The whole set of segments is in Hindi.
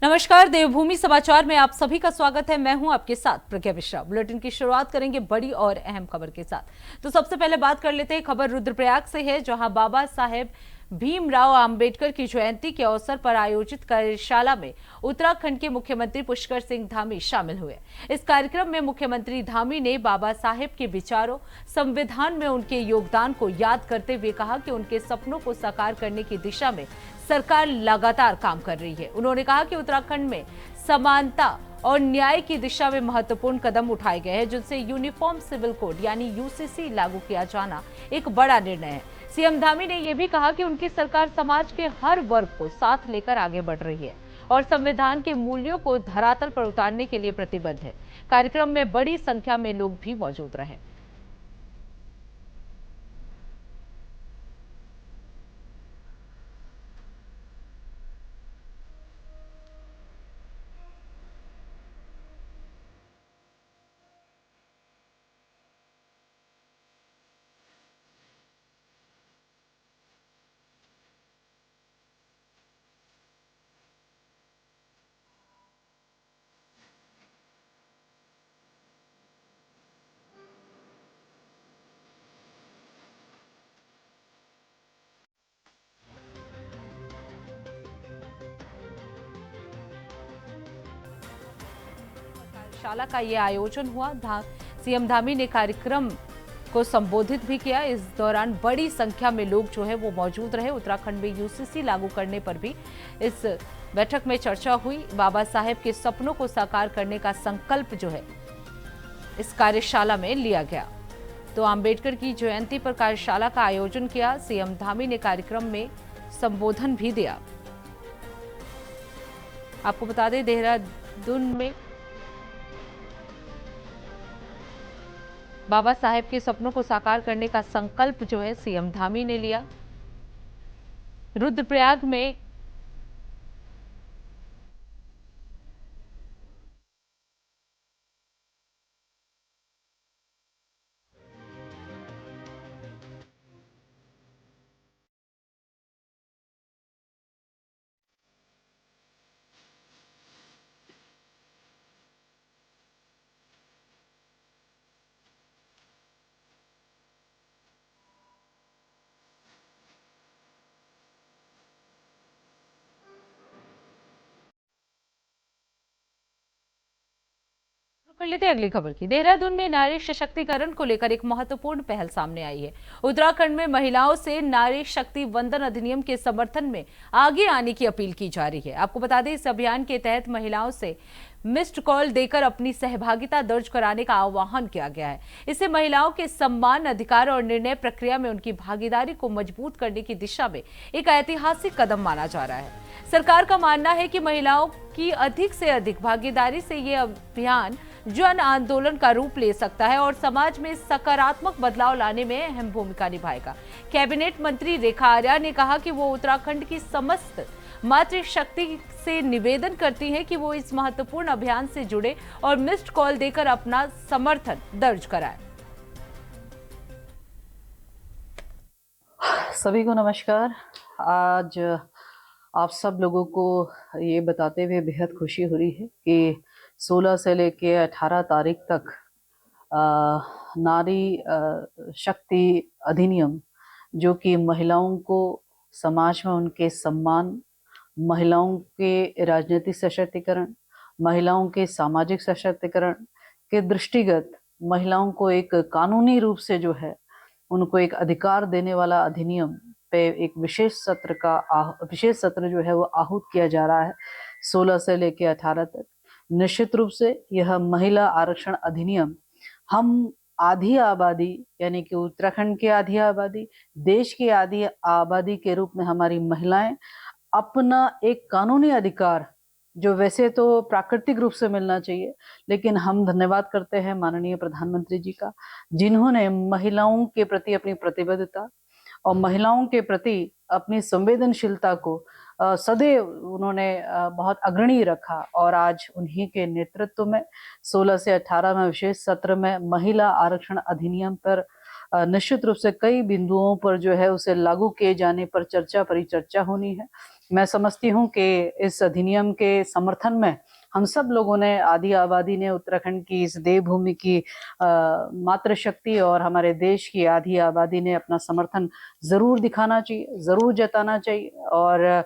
नमस्कार, देवभूमि समाचार में आप सभी का स्वागत है। मैं हूं आपके साथ प्रज्ञा मिश्रा। बुलेटिन की शुरुआत करेंगे बड़ी और अहम खबर के साथ। तो सबसे पहले बात कर लेते हैं, खबर रुद्रप्रयाग से है, जहां बाबा साहेब भीमराव अंबेडकर की जयंती के अवसर पर आयोजित कार्यशाला में उत्तराखंड के मुख्यमंत्री पुष्कर सिंह धामी शामिल हुए। इस कार्यक्रम में मुख्यमंत्री धामी ने बाबा साहेब के विचारों, संविधान में उनके योगदान को याद करते हुए कहा कि उनके सपनों को साकार करने की दिशा में सरकार लगातार काम कर रही है। उन्होंने कहा कि उत्तराखंड में समानता और न्याय की दिशा में महत्वपूर्ण कदम उठाए गए हैं, जिनसे यूनिफॉर्म सिविल कोड यानी यूसीसी लागू किया जाना एक बड़ा निर्णय है। सीएम धामी ने यह भी कहा कि उनकी सरकार समाज के हर वर्ग को साथ लेकर आगे बढ़ रही है और संविधान के मूल्यों को धरातल पर उतारने के लिए प्रतिबद्ध है। कार्यक्रम में बड़ी संख्या में लोग भी मौजूद रहे। कार्यशाला का ये आयोजन हुआ। सीएम धामी ने कार्यक्रम को संबोधित भी किया। इस दौरान बड़ी संख्या में लोग जो है वो मौजूद रहे। उत्तराखंड में यूसीसी लागू करने पर भी इस बैठक में चर्चा हुई। बाबा साहेब के सपनों को साकार करने का संकल्प जो है इस कार्यशाला में लिया गया। तो अंबेडकर की जयंती पर कार्यशाला का आयोजन किया। सीएम धामी ने कार्यक्रम में संबोधन भी दिया। आपको बता दें, देहरादून में बाबा साहेब के सपनों को साकार करने का संकल्प जो है सीएम धामी ने लिया। रुद्रप्रयाग में कर लेते हैं अगली खबर की। देहरादून में नारी सशक्तिकरण को लेकर एक महत्वपूर्ण पहल सामने आई है। उत्तराखंड में महिलाओं से नारी शक्ति वंदन अधिनियम के समर्थन में आगे आने की अपील की जा रही है। आपको बता दें, इस अभियान के तहत महिलाओं से मिस्ड कॉल देकर अपनी सहभागिता दर्ज कराने का आह्वान किया गया है। इससे महिलाओं के सम्मान, अधिकार और निर्णय प्रक्रिया में उनकी भागीदारी को मजबूत करने की दिशा में एक ऐतिहासिक कदम माना जा रहा है। सरकार का मानना है कि महिलाओं की अधिक से अधिक भागीदारी से ये अभियान जन आंदोलन का रूप ले सकता है और समाज में सकारात्मक बदलाव लाने में अहम भूमिका निभाएगा। कैबिनेट मंत्री रेखा आर्या ने कहा कि वो उत्तराखंड की समस्त मातृशक्ति से निवेदन करती हैं कि वो इस महत्वपूर्ण अभियान से जुड़े और मिस्ड कॉल देकर अपना समर्थन दर्ज कराएं। सभी को नमस्कार। आज आप सब लोगों को ये बताते हुए बेहद खुशी हो रही है कि 16 से लेके 18 तारीख तक नारी शक्ति अधिनियम, जो कि महिलाओं को समाज में उनके सम्मान, महिलाओं के राजनीतिक सशक्तिकरण, महिलाओं के सामाजिक सशक्तिकरण के दृष्टिगत महिलाओं को एक कानूनी रूप से जो है उनको एक अधिकार देने वाला अधिनियम पे एक विशेष सत्र जो है वो आहूत किया जा रहा है 16 से लेकर 18 तक। निश्चित रूप से यह महिला आरक्षण अधिनियम हम आधी आबादी यानी कि उत्तराखंड की आधी आबादी, देश की आधी आबादी के रूप में हमारी महिलाएं अपना एक कानूनी अधिकार, जो वैसे तो प्राकृतिक रूप से मिलना चाहिए, लेकिन हम धन्यवाद करते हैं माननीय प्रधानमंत्री जी का, जिन्होंने महिलाओं के प्रति अपनी प्रतिबद्धता और महिलाओं के प्रति अपनी संवेदनशीलता को सदैव उन्होंने बहुत अग्रणी रखा और आज उन्हीं के नेतृत्व में 16 से 18 में विशेष सत्र में महिला आरक्षण अधिनियम पर निश्चित रूप से कई बिंदुओं पर जो है उसे लागू किए जाने पर चर्चा परिचर्चा होनी है। मैं समझती हूँ कि इस अधिनियम के समर्थन में हम सब लोगों ने, आधी आबादी ने उत्तराखंड की इस देवभूमि की मातृशक्ति और हमारे देश की आधी आबादी ने अपना समर्थन जरूर दिखाना चाहिए, जरूर जताना चाहिए। और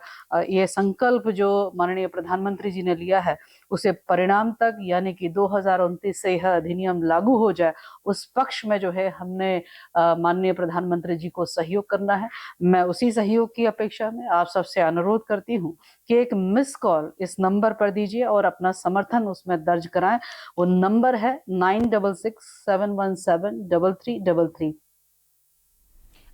ये संकल्प जो माननीय प्रधानमंत्री जी ने लिया है उसे परिणाम तक यानी कि 2029 से यह अधिनियम लागू हो जाए, उस पक्ष में जो है हमने माननीय प्रधानमंत्री जी को सहयोग करना है। मैं उसी सहयोग की अपेक्षा में आप सबसे अनुरोध करती हूँ कि एक मिस कॉल इस नंबर पर दीजिए और अपना समर्थन उसमें दर्ज कराएं। वो नंबर है 9667173333।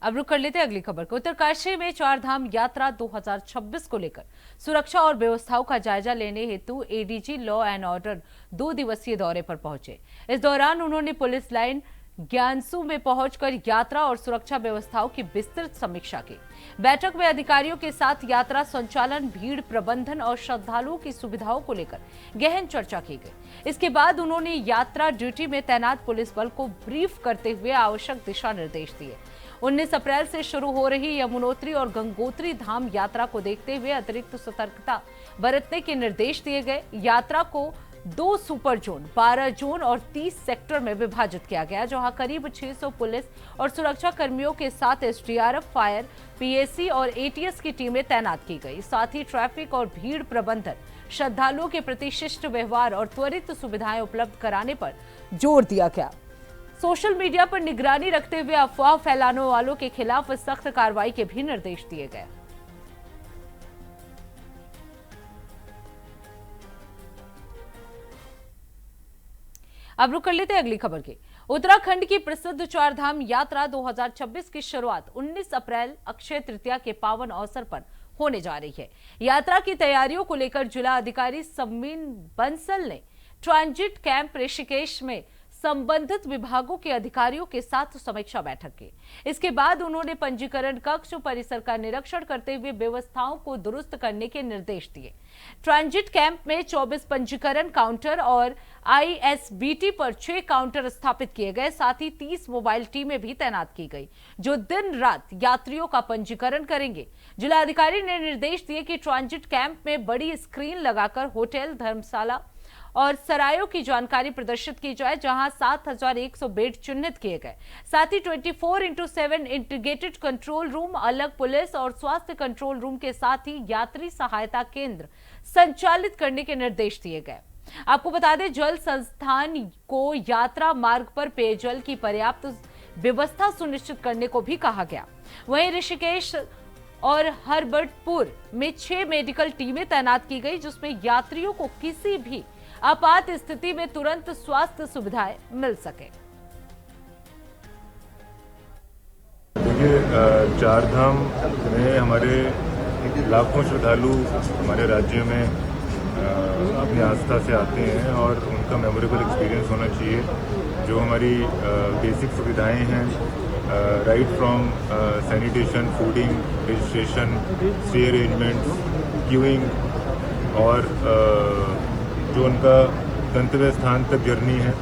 अब रुक कर लेते हैं अगली खबर को। उत्तरकाशी में चारधाम यात्रा 2026 को लेकर सुरक्षा और व्यवस्थाओं का जायजा लेने हेतु एडीजी लॉ एंड ऑर्डर 2 दिवसीय दौरे पर पहुंचे। इस दौरान उन्होंने पुलिस लाइन ज्ञानसू में पहुंचकर यात्रा और सुरक्षा व्यवस्थाओं की विस्तृत समीक्षा की। बैठक में अधिकारियों के साथ यात्रा संचालन, भीड़ प्रबंधन और श्रद्धालुओं की सुविधाओं को लेकर गहन चर्चा की गई। इसके बाद उन्होंने यात्रा ड्यूटी में तैनात पुलिस बल को ब्रीफ करते हुए आवश्यक दिशा निर्देश दिए। 19 अप्रैल से शुरू हो रही यमुनोत्री और गंगोत्री धाम यात्रा को देखते हुए अतिरिक्त सतर्कता बरतने के निर्देश दिए गए। यात्रा को 2 सुपर जोन, 12 जोन और 30 सेक्टर में विभाजित किया गया, जहां करीब 600 पुलिस और सुरक्षा कर्मियों के साथ एसडीआरएफ, फायर, पीएसी और एटीएस की टीमें तैनात की गई। साथ ही ट्रैफिक और भीड़ प्रबंधन, श्रद्धालुओं के प्रति शिष्ट व्यवहार और त्वरित सुविधाएं उपलब्ध कराने पर जोर दिया गया। सोशल मीडिया पर निगरानी रखते हुए अफवाह फैलाने वालों के खिलाफ सख्त कार्रवाई के भी निर्देश दिए गए। अब रुक कर लेते हैं अगली खबर की। उत्तराखंड की प्रसिद्ध चारधाम यात्रा 2026 की शुरुआत 19 अप्रैल अक्षय तृतीया के पावन अवसर पर होने जा रही है। यात्रा की तैयारियों को लेकर जिला अधिकारी सम्मीन बंसल ने ट्रांजिट कैंप ऋषिकेश में संबंधित विभागों के अधिकारियों के साथ समीक्षा बैठक की। इसके बाद उन्होंने पंजीकरण कक्ष परिसर का निरीक्षण करते हुए व्यवस्थाओं को दुरुस्त करने के निर्देश दिए। ट्रांजिट कैंप में 24 पंजीकरण काउंटर और आईएसबीटी पर 6 काउंटर स्थापित किए गए। साथ ही 30 मोबाइल टीमें भी तैनात की गई, जो दिन रात यात्रियों का पंजीकरण करेंगे। जिला अधिकारी ने निर्देश दिए कि ट्रांजिट कैंप में बड़ी स्क्रीन लगाकर होटल, धर्मशाला और सरायों की जानकारी प्रदर्शित की जाए, जहां 7100 बेड चिन्हित किए गए। साथ ही 24x7 इंटीग्रेटेड कंट्रोल रूम, अलग पुलिस और स्वास्थ्य कंट्रोल रूम के साथ ही यात्री सहायता केंद्र संचालित करने के निर्देश दिए गए। आपको बता दें, जल संस्थान को यात्रा मार्ग पर पेयजल की पर्याप्त व्यवस्था सुनिश्चित करने को भी कहा गया। वहीं ऋषिकेश और हरबर्टपुर में 6 मेडिकल टीमें तैनात की गई, जिसमें यात्रियों को किसी भी आपात स्थिति में तुरंत स्वास्थ्य सुविधाएं मिल सके। देखिए, चारधाम में हमारे लाखों श्रद्धालु हमारे राज्य में अपनी आस्था से आते हैं और उनका मेमोरेबल एक्सपीरियंस होना चाहिए। जो हमारी बेसिक सुविधाएं हैं, right from sanitation, fooding, registration, stay arrangements, queuing और जो उनका गंतव्य स्थान तक जर्नी है,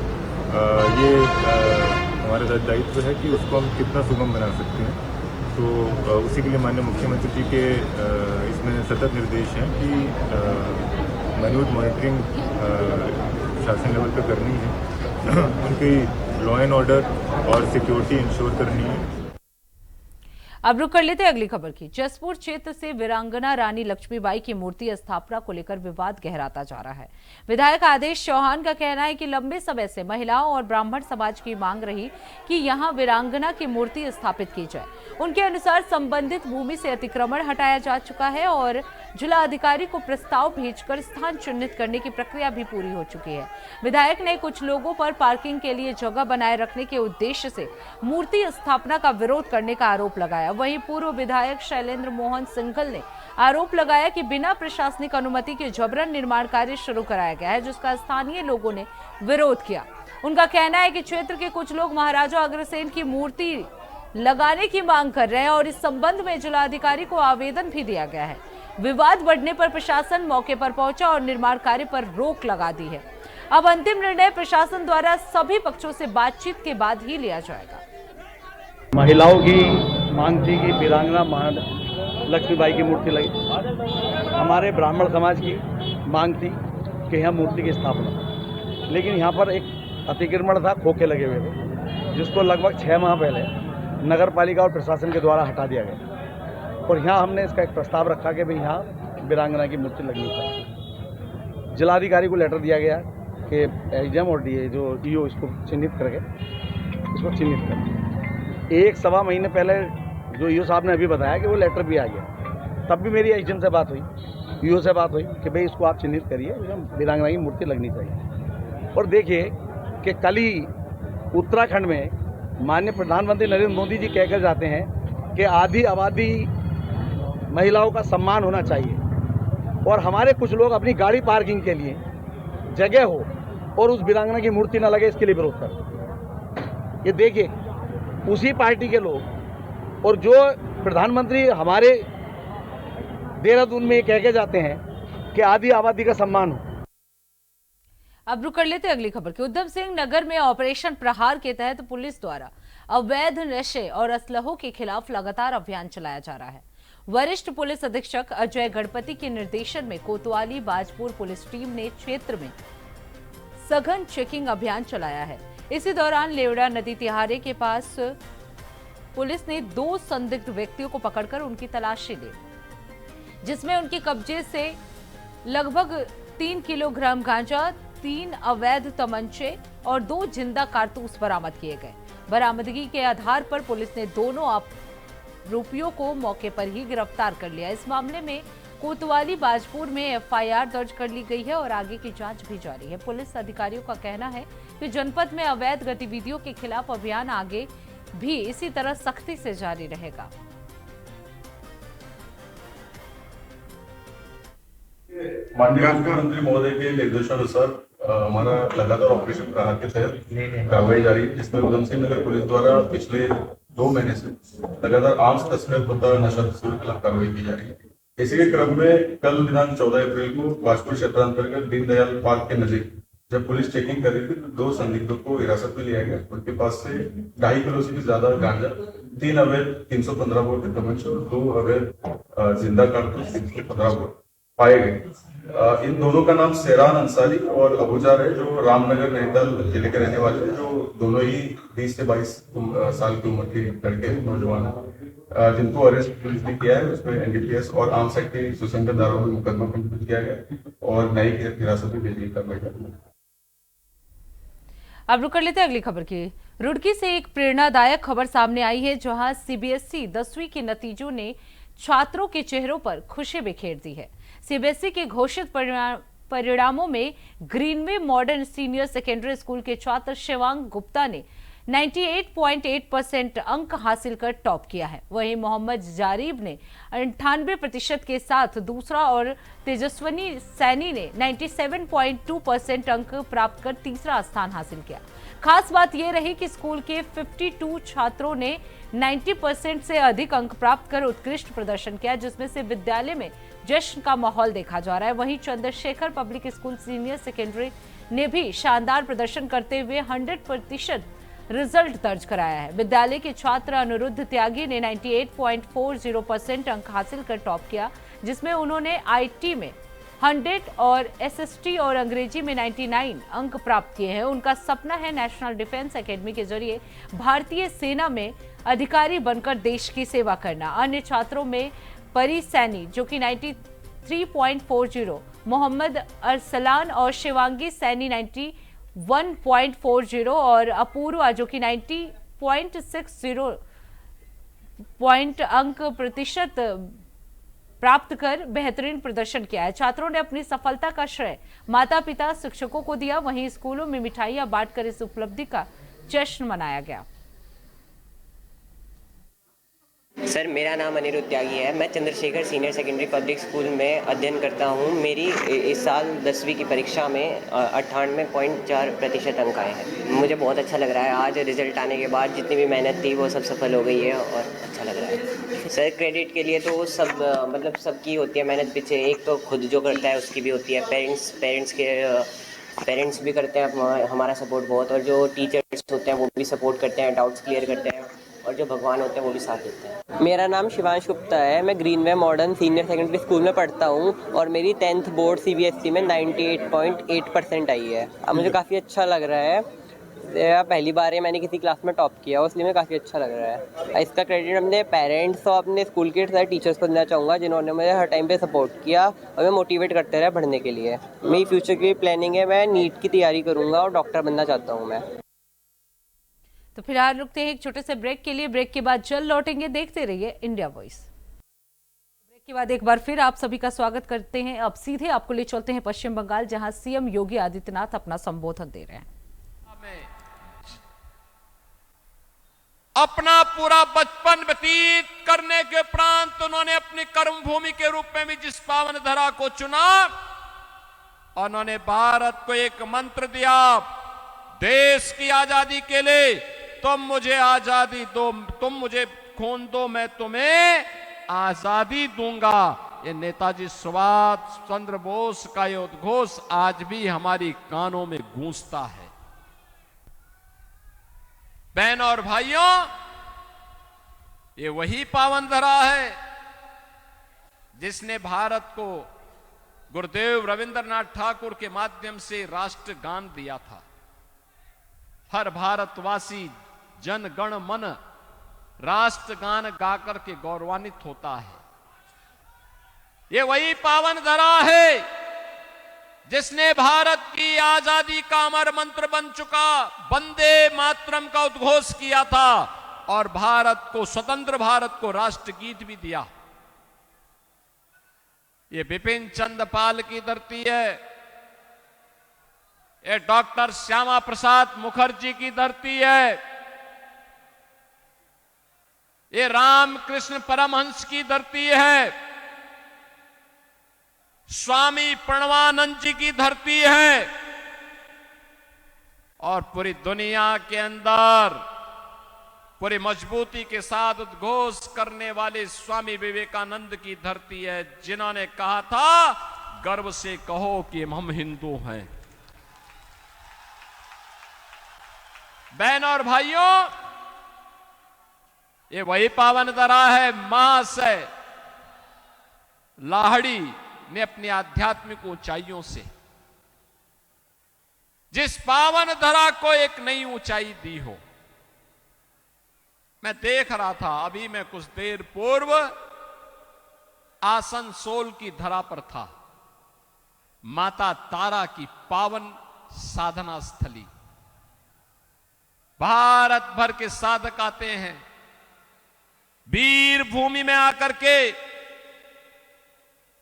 ये हमारा दायित्व है कि उसको हम कितना सुगम बना सकते हैं। तो उसी के लिए माननीय मुख्यमंत्री जी के इसमें सतत निर्देश हैं कि मैन्यूट मॉनिटरिंग शासन लेवल पर करनी है, उनकी लॉ एंड ऑर्डर और सिक्योरिटी इंश्योर करनी है। अब रुक कर लेते हैं अगली खबर की। जसपुर क्षेत्र से वीरांगना रानी लक्ष्मीबाई की मूर्ति स्थापना को लेकर विवाद गहराता जा रहा है। विधायक आदेश चौहान का कहना है कि लंबे समय से महिलाओं और ब्राह्मण समाज की मांग रही कि यहां वीरांगना की मूर्ति स्थापित की जाए। उनके अनुसार संबंधित भूमि से अतिक्रमण हटाया जा चुका है और जिला अधिकारी को प्रस्ताव भेजकर स्थान चिन्हित करने की प्रक्रिया भी पूरी हो चुकी है। विधायक ने कुछ लोगों पर पार्किंग के लिए जगह बनाए रखने के उद्देश्य से मूर्ति स्थापना का विरोध करने का आरोप लगाया। वहीं पूर्व विधायक शैलेंद्र मोहन सिंघल ने आरोप लगाया कि बिना प्रशासनिक अनुमति के जबरन निर्माण कार्य शुरू कराया गया है, जिसका स्थानीय लोगों ने विरोध किया। उनका कहना है कि क्षेत्र के कुछ लोग महाराजा अग्रसेन की मूर्ति लगाने की मांग कर रहे हैं और इस संबंध में जिलाधिकारी को आवेदन भी दिया गया है। विवाद बढ़ने पर प्रशासन मौके पर पहुंचा और निर्माण कार्य पर रोक लगा दी है। अब अंतिम निर्णय प्रशासन द्वारा सभी पक्षों से बातचीत के बाद ही लिया जाएगा। महिलाओं की मांग थी कि वीरांगना लक्ष्मीबाई की मूर्ति लगे। हमारे ब्राह्मण समाज की मांग थी कि यहाँ मूर्ति की स्थापना, लेकिन यहाँ पर एक अतिक्रमण था, खोखे लगे हुए थे, जिसको लगभग 6 माह पहले नगर पालिका और प्रशासन के द्वारा हटा दिया गया। और यहाँ हमने इसका एक प्रस्ताव रखा कि भाई यहाँ वीरांगना की मूर्ति लगनी चाहिए। जिलाधिकारी को लेटर दिया गया कि एग्जाम और डीए जो ईओ इसको चिन्हित करके इसको चिन्हित कर। 1-1.25 महीने पहले जो ईओ साहब ने अभी बताया कि वो लेटर भी आ गया, तब भी मेरी एसडीएम से बात हुई, ईओ से बात हुई कि भाई इसको आप चिन्हित करिए, वीरांगना की मूर्ति लगनी चाहिए। और देखिए कि कल ही उत्तराखंड में माननीय प्रधानमंत्री नरेंद्र मोदी जी कहकर जाते हैं कि आधी आबादी महिलाओं का सम्मान होना चाहिए, और हमारे कुछ लोग अपनी गाड़ी पार्किंग के लिए जगह हो और उस वीरांगना की मूर्ति न लगे, इसके लिए विरोध कर। ये देखिए उसी पार्टी के लोग, और जो प्रधानमंत्री हमारे देहरादून में कह के जाते हैं कि आधी आबादी का सम्मान हो। अब रुक कर लेते अगली खबर की। उधम सिंह नगर में ऑपरेशन प्रहार के तहत पुलिस द्वारा अवैध नशे और असलहों के खिलाफ लगातार अभियान चलाया जा रहा है। वरिष्ठ पुलिस अधीक्षक अजय गणपति के निर्देशन में कोतवाली बाजपुर पुलिस टीम ने क्षेत्र में सघन चेकिंग अभियान चलाया है। इसी दौरान लेवड़ा नदी तिहारे के पास पुलिस ने 2 संदिग्ध व्यक्तियों को पकड़कर उनकी तलाशी ली, जिसमें उनके कब्जे से लगभग 3 किलोग्राम गांजा, 3 अवैध तमंचे और 2 जिंदा कारतूस बरामद किए गए। बरामदगी के आधार पर पुलिस ने दोनों आरोपियों को मौके पर ही गिरफ्तार कर लिया। इस मामले में कोतवाली बाजपुर में एफआईआर दर्ज कर ली गई है और आगे की जांच भी जारी है। पुलिस अधिकारियों का कहना है कि जनपद में अवैध गतिविधियों के खिलाफ अभियान आगे भी इसी तरह सख्ती से जारी रहेगा। माननीय मुख्यमंत्री महोदय के निर्देशानुसार हमारा लगातार ऑपरेशन प्रहार के तहत कार्रवाई जारी है, जिसमें उधम सिंह नगर पुलिस द्वारा पिछले 2 महीने से लगातार आर्म्स तस्करी होता नशा तस्करी के खिलाफ कार्रवाई की जा रही है। इसी के क्रम में कल दिनांक 14 अप्रैल को बाजपुर क्षेत्र अंतर्गत दीनदयाल पार्क के नजदीक जब पुलिस चेकिंग कर रही थी तो 2 संदिग्धों को हिरासत में लिया गया। उनके पास से 2.5 किलो से भी ज्यादा गांजा, 3 अवैध 315 बोर के तमंचे और 2 अवैध जिंदा कारतूस 315 बोर पाए गए। इन दोनों का नाम सेरान अंसारी और अबूजार है, जो रामनगर नैनीताल जिले के रहने वाले हैं, जो दोनों ही 20 से 22 साल की उम्र के लड़के नौजवान हैं, जिनको अरेस्ट पुलिस ने किया है। उसमें एनडीपीएस और आर्म्स एक्ट की सुसंगत धाराओं में मुकदमा पंजीकृत किया गया और न्यायिक हिरासत में भेजने की कार्रवाई की। अब रुक कर लेते हैं अगली खबर की। रुड़की से एक प्रेरणादायक खबर सामने आई है, जहां सीबीएसई 10वीं के नतीजों ने छात्रों के चेहरों पर खुशी बिखेर दी है। सीबीएसई के घोषित परिणामों में Greenway modern senior secondary school के छात्र शिवांग गुप्ता ने 98.8% अंक हासिल कर टॉप किया है। वहीं मोहम्मद जारीब ने 98% के साथ दूसरा और तेजस्वनी सैनी ने 97.2% अंक प्राप्त कर तीसरा स्थान हासिल किया। खास बात यह रही कि स्कूल के 52 छात्रों ने 90% से अधिक अंक प्राप्त कर उत्कृष्ट प्रदर्शन किया, जिसमें से विद्यालय में जश्न का माहौल देखा जा रहा है। वहीं Chandrashekhar public school senior secondary ने भी शानदार प्रदर्शन करते हुए 100% रिजल्ट दर्ज कराया है। विद्यालय के छात्र अनिरुद्ध त्यागी ने 98.40% अंक हासिल कर टॉप किया, जिसमें उन्होंने आईटी में 100 और एसएसटी और अंग्रेजी में 99 अंक प्राप्त किए हैं। उनका सपना है नेशनल डिफेंस एकेडमी के जरिए भारतीय सेना में अधिकारी बनकर देश की सेवा करना। अन्य छात्रों में परी सैनी जो कि 93.40, मोहम्मद अरसलान और शिवांगी सैनी 91.40 और अपूर्वा जो कि 90.60 अंक प्रतिशत प्राप्त कर बेहतरीन प्रदर्शन किया है। छात्रों ने अपनी सफलता का श्रेय माता पिता शिक्षकों को दिया। वहीं स्कूलों में मिठाइयां बांटकर इस उपलब्धि का जश्न मनाया गया। सर, मेरा नाम अनिरुद्ध त्यागी है। मैं Chandrashekhar senior secondary public school में अध्ययन करता हूँ। मेरी इस साल 10वीं की परीक्षा में 98.4% अंक आए हैं। मुझे बहुत अच्छा लग रहा है। आज रिजल्ट आने के बाद जितनी भी मेहनत थी वो सब सफल हो गई है और अच्छा लग रहा है। सर क्रेडिट के लिए तो वो सब मतलब सबकी होती है मेहनत पीछे, एक तो खुद जो करता है उसकी भी होती है, पेरेंट्स भी करते हैं हमारा सपोर्ट बहुत, और जो टीचर्स होते हैं वो भी सपोर्ट करते हैं, डाउट्स क्लियर करते हैं, और जो भगवान होते हैं वो भी साथ देते हैं। मेरा नाम शिवांश गुप्ता है, मैं Greenway modern senior secondary school में पढ़ता हूँ और मेरी 10th बोर्ड CBSE में 98.8% आई है। अब मुझे काफ़ी अच्छा लग रहा है, पहली बार है मैंने किसी क्लास में टॉप किया, इसलिए मुझे काफ़ी अच्छा लग रहा है। इसका क्रेडिट अपने पेरेंट्स और अपने स्कूल के सारे टीचर्स को देना चाहूँगा, जिन्होंने मुझे हर टाइम पे सपोर्ट किया और मैं मोटिवेट करते रहे पढ़ने के लिए। मेरी फ्यूचर की प्लानिंग है, मैं नीट की तैयारी करूँगा और डॉक्टर बनना चाहता हूँ मैं। तो फिलहाल रुकते हैं एक छोटे से ब्रेक के लिए, ब्रेक के बाद जल्द लौटेंगे। देखते रहिए इंडिया वॉइस। ब्रेक के बाद एक बार फिर आप सभी का स्वागत करते हैं। अब सीधे आपको ले चलते हैं पश्चिम बंगाल, जहां CM योगी आदित्यनाथ अपना संबोधन दे रहे हैं। अपना पूरा बचपन व्यतीत करने के उपरांत उन्होंने अपनी कर्मभूमि के रूप में भी जिस पावन धरा को चुना, उन्होंने भारत को एक मंत्र दिया, देश की आजादी के लिए तुम मुझे आजादी दो, तुम मुझे खून दो, मैं तुम्हें आजादी दूंगा। ये नेताजी सुभाष चंद्र बोस का ये उद्घोष आज भी हमारी कानों में गूंजता है। बहनों और भाइयों, ये वही पावन धरा है जिसने भारत को गुरुदेव रविंद्रनाथ ठाकुर के माध्यम से राष्ट्रगान दिया था। हर भारतवासी जन गण मन राष्ट्रगान गाकर के गौरवान्वित होता है। ये वही पावन धरा है जिसने भारत की आजादी का अमर मंत्र बन चुका वंदे मातरम का उद्घोष किया था और भारत को, स्वतंत्र भारत को राष्ट्रगीत भी दिया। ये बिपिन चंद्र पाल की धरती है, ये डॉक्टर श्यामा प्रसाद मुखर्जी की धरती है, ये रामकृष्ण परमहंस की धरती है, स्वामी प्रणवानंद जी की धरती है, और पूरी दुनिया के अंदर पूरी मजबूती के साथ उद्घोष करने वाले स्वामी विवेकानंद की धरती है, जिन्होंने कहा था गर्व से कहो कि हम हिंदू हैं। बहनों और भाइयों, ये वही पावन धरा है। महाशय लाहिड़ी ने अपनी आध्यात्मिक ऊंचाइयों से जिस पावन धरा को एक नई ऊंचाई दी हो। मैं देख रहा था, अभी मैं कुछ देर पूर्व आसनसोल की धरा पर था, माता तारा की पावन साधना स्थली। भारत भर के साधक आते हैं, वीर भूमि में आकर के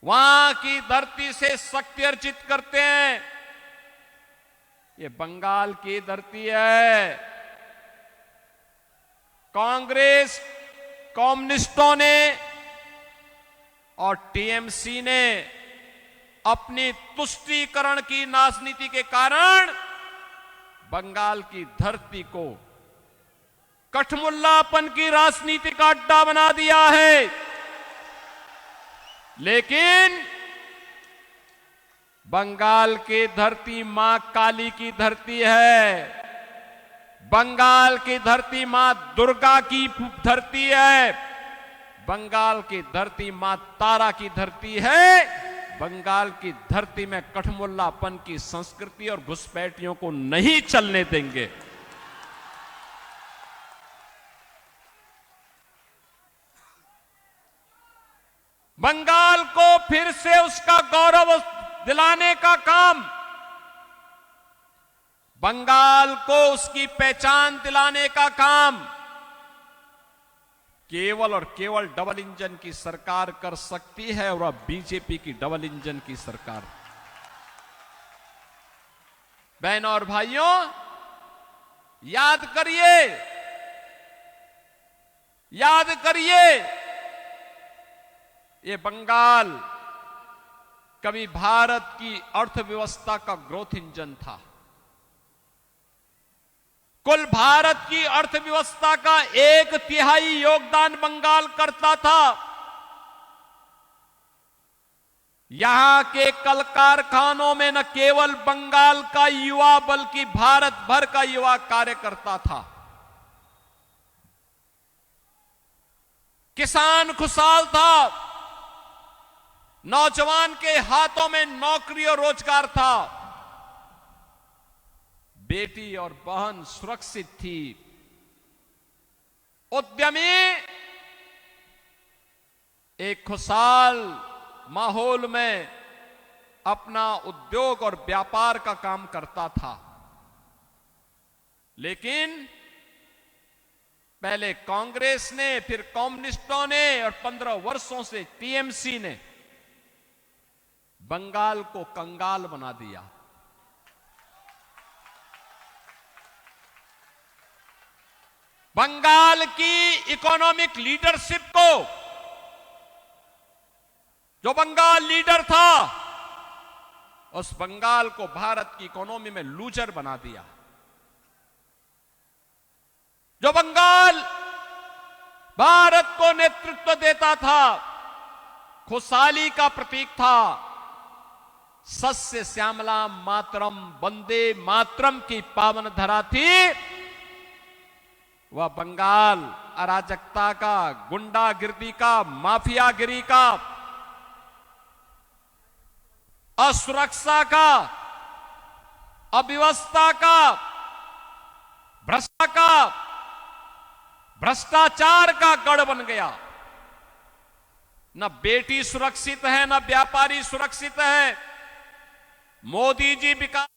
वहां की धरती से शक्ति अर्जित करते हैं। ये बंगाल की धरती है। कांग्रेस, कम्युनिस्टों ने और TMC ने अपनी तुष्टीकरण की राजनीति के कारण बंगाल की धरती को कठमुल्लापन की राजनीति का अड्डा बना दिया है। लेकिन बंगाल की धरती मां काली की धरती है, बंगाल की धरती मां दुर्गा की धरती है, बंगाल की धरती मां तारा की धरती है। बंगाल की धरती में कठमुल्लापन की संस्कृति और घुसपैठियों को नहीं चलने देंगे। बंगाल को फिर से उसका गौरव दिलाने का काम, बंगाल को उसकी पहचान दिलाने का काम केवल और केवल डबल इंजन की सरकार कर सकती है, और अब बीजेपी की डबल इंजन की सरकार। बहनों और भाइयों, याद करिए, याद करिए, ये बंगाल कभी भारत की अर्थव्यवस्था का ग्रोथ इंजन था। कुल भारत की अर्थव्यवस्था का 1/3 योगदान बंगाल करता था। यहां के कल कारखानों में न केवल बंगाल का युवा बल्कि भारत भर का युवा कार्य करता था। किसान खुशहाल था, नौजवान के हाथों में नौकरी और रोजगार था, बेटी और बहन सुरक्षित थी, उद्यमी एक खुशहाल माहौल में अपना उद्योग और व्यापार का काम करता था। लेकिन पहले कांग्रेस ने, फिर कम्युनिस्टों ने और 15 वर्षों से टीएमसी ने बंगाल को कंगाल बना दिया। बंगाल की इकोनॉमिक लीडरशिप को, जो बंगाल लीडर था, उस बंगाल को भारत की इकोनॉमी में लूजर बना दिया। जो बंगाल भारत को नेतृत्व देता था, खुशहाली का प्रतीक था, सस्य श्यामला मातरम वंदे मातरम की पावन धरा थी, वह बंगाल अराजकता का, गुंडागिर्दी का, माफियागिरी का, असुरक्षा का, अव्यवस्था का, भ्रष्टाचार का गढ़ बन गया। न बेटी सुरक्षित है, न व्यापारी सुरक्षित है। मोदी जी विकास।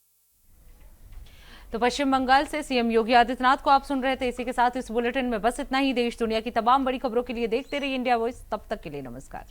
तो पश्चिम बंगाल से सीएम योगी आदित्यनाथ को आप सुन रहे थे। इसी के साथ इस बुलेटिन में बस इतना ही। देश दुनिया की तमाम बड़ी खबरों के लिए देखते रहिए इंडिया वॉइस। तब तक के लिए नमस्कार।